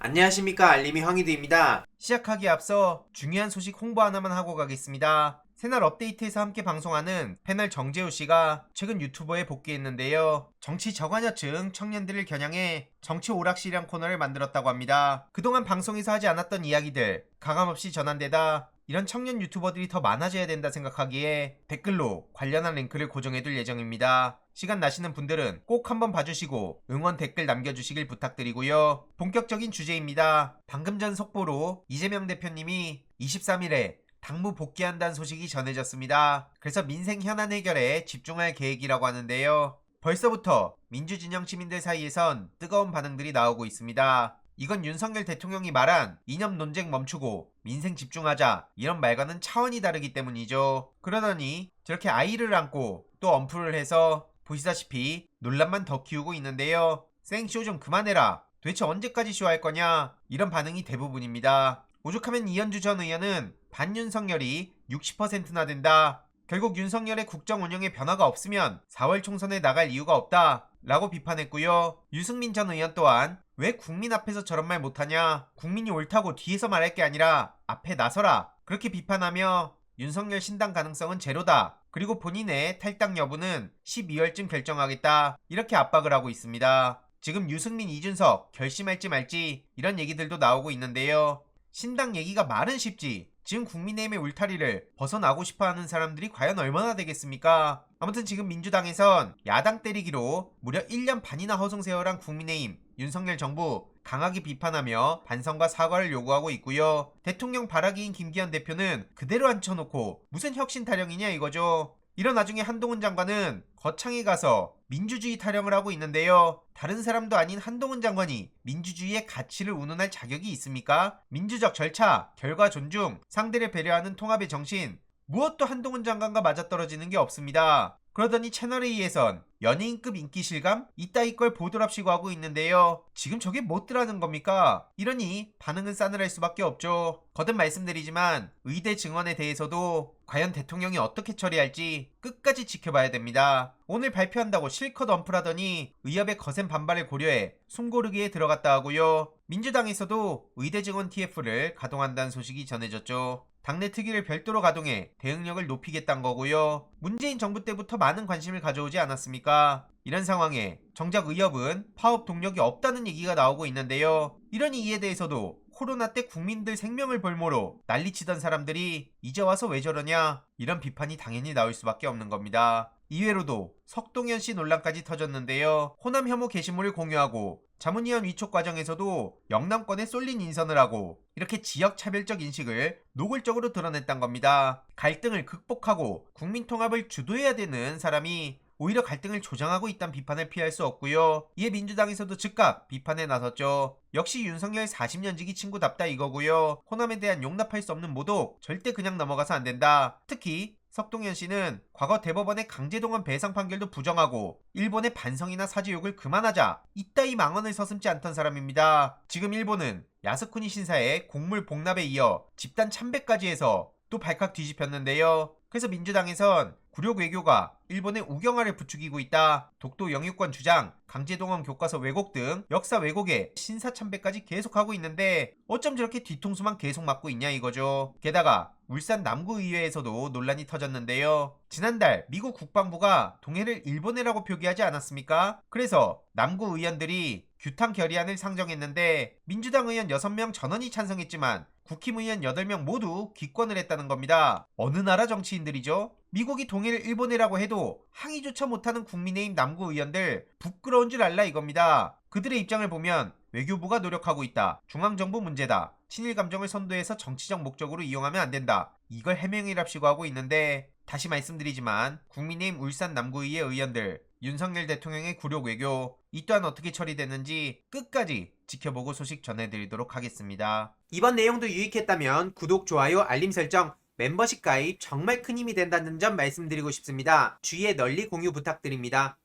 안녕하십니까, 알림이 황희두입니다. 시작하기에 앞서 중요한 소식 홍보 하나만 하고 가겠습니다. 새날 업데이트에서 함께 방송하는 패널 정재우 씨가 최근 유튜버에 복귀했는데요. 정치 저관여층 청년들을 겨냥해 정치 오락실이란 코너를 만들었다고 합니다. 그동안 방송에서 하지 않았던 이야기들 가감없이 전환되다 이런 청년 유튜버들이 더 많아져야 된다 생각하기에 댓글로 관련한 링크를 고정해둘 예정입니다. 시간 나시는 분들은 꼭 한번 봐주시고 응원 댓글 남겨주시길 부탁드리고요. 본격적인 주제입니다. 방금 전 속보로 이재명 대표님이 23일에 당무 복귀한다는 소식이 전해졌습니다. 그래서 민생 현안 해결에 집중할 계획이라고 하는데요. 벌써부터 민주진영 시민들 사이에선 뜨거운 반응들이 나오고 있습니다. 이건 윤석열 대통령이 말한 이념 논쟁 멈추고 민생 집중하자 이런 말과는 차원이 다르기 때문이죠. 그러더니 저렇게 아이를 안고 또 언플을 해서 보시다시피 논란만 더 키우고 있는데요. 생쇼 좀 그만해라. 도대체 언제까지 쇼할 거냐? 이런 반응이 대부분입니다. 오죽하면 이현주 전 의원은 반윤석열이 60%나 된다. 결국 윤석열의 국정 운영에 변화가 없으면 4월 총선에 나갈 이유가 없다 라고 비판했고요. 유승민 전 의원 또한 왜 국민 앞에서 저런 말 못하냐, 국민이 옳다고 뒤에서 말할 게 아니라 앞에 나서라, 그렇게 비판하며 윤석열 신당 가능성은 제로다, 그리고 본인의 탈당 여부는 12월쯤 결정하겠다 이렇게 압박을 하고 있습니다. 지금 유승민, 이준석 결심할지 말지 이런 얘기들도 나오고 있는데요. 신당 얘기가 말은 쉽지 지금 국민의힘의 울타리를 벗어나고 싶어하는 사람들이 과연 얼마나 되겠습니까? 아무튼 지금 민주당에선 야당 때리기로 무려 1년 반이나 허송세월한 국민의힘 윤석열 정부 강하게 비판하며 반성과 사과를 요구하고 있고요. 대통령 발악이인 김기현 대표는 그대로 앉혀놓고 무슨 혁신 타령이냐 이거죠. 이런 와중에 한동훈 장관은 거창에 가서 민주주의 타령을 하고 있는데요. 다른 사람도 아닌 한동훈 장관이 민주주의의 가치를 운운할 자격이 있습니까? 민주적 절차, 결과 존중, 상대를 배려하는 통합의 정신, 무엇도 한동훈 장관과 맞아떨어지는 게 없습니다. 그러더니 채널A에선 연예인급 인기 실감? 이따위 걸 보도랍시고 하고 있는데요. 지금 저게 뭐더라는 겁니까? 이러니 반응은 싸늘할 수밖에 없죠. 거듭 말씀드리지만 의대 증언에 대해서도 과연 대통령이 어떻게 처리할지 끝까지 지켜봐야 됩니다. 오늘 발표한다고 실컷 언플하더니 의협의 거센 반발을 고려해 숨고르기에 들어갔다 하고요. 민주당에서도 의대 증언 TF를 가동한다는 소식이 전해졌죠. 당내 특위를 별도로 가동해 대응력을 높이겠다는 거고요. 문재인 정부 때부터 많은 관심을 가져오지 않았습니까? 이런 상황에 정작 의협은 파업 동력이 없다는 얘기가 나오고 있는데요. 이러니 이에 대해서도 코로나 때 국민들 생명을 볼모로 난리치던 사람들이 이제 와서 왜 저러냐 이런 비판이 당연히 나올 수밖에 없는 겁니다. 이외로도 석동현 씨 논란까지 터졌는데요. 호남 혐오 게시물을 공유하고 자문위원 위촉 과정에서도 영남권에 쏠린 인선을 하고 이렇게 지역 차별적 인식을 노골적으로 드러냈단 겁니다. 갈등을 극복하고 국민 통합을 주도해야 되는 사람이 오히려 갈등을 조장하고 있다는 비판을 피할 수 없고요. 이에 민주당에서도 즉각 비판에 나섰죠. 역시 윤석열 40년지기 친구답다 이거고요. 호남에 대한 용납할 수 없는 모독 절대 그냥 넘어가서 안 된다. 특히 석동현 씨는 과거 대법원의 강제동원 배상 판결도 부정하고 일본의 반성이나 사죄욕을 그만하자 이따위 망언을 서슴지 않던 사람입니다. 지금 일본은 야스쿠니 신사의 곡물 복납에 이어 집단 참배까지 해서 또 발칵 뒤집혔는데요. 그래서 민주당에선 굴욕 외교가 일본의 우경화를 부추기고 있다, 독도 영유권 주장, 강제동원 교과서 왜곡 등 역사 왜곡에 신사참배까지 계속하고 있는데 어쩜 저렇게 뒤통수만 계속 맞고 있냐 이거죠. 게다가 울산 남구의회에서도 논란이 터졌는데요. 지난달 미국 국방부가 동해를 일본해라고 표기하지 않았습니까? 그래서 남구 의원들이 규탄 결의안을 상정했는데 민주당 의원 6명 전원이 찬성했지만 국힘의원 8명 모두 기권을 했다는 겁니다. 어느 나라 정치인들이죠? 미국이 동해를 일본해라고 해도 항의조차 못하는 국민의힘 남구 의원들 부끄러운 줄 알라 이겁니다. 그들의 입장을 보면 외교부가 노력하고 있다, 중앙정부 문제다, 친일 감정을 선도해서 정치적 목적으로 이용하면 안 된다, 이걸 해명이랍시고 하고 있는데 다시 말씀드리지만 국민의힘 울산 남구의회 의원들 윤석열 대통령의 굴욕 외교 이 또한 어떻게 처리되는지 끝까지 지켜보고 소식 전해드리도록 하겠습니다. 이번 내용도 유익했다면 구독, 좋아요, 알림 설정, 멤버십 가입 정말 큰 힘이 된다는 점 말씀드리고 싶습니다. 주위에 널리 공유 부탁드립니다.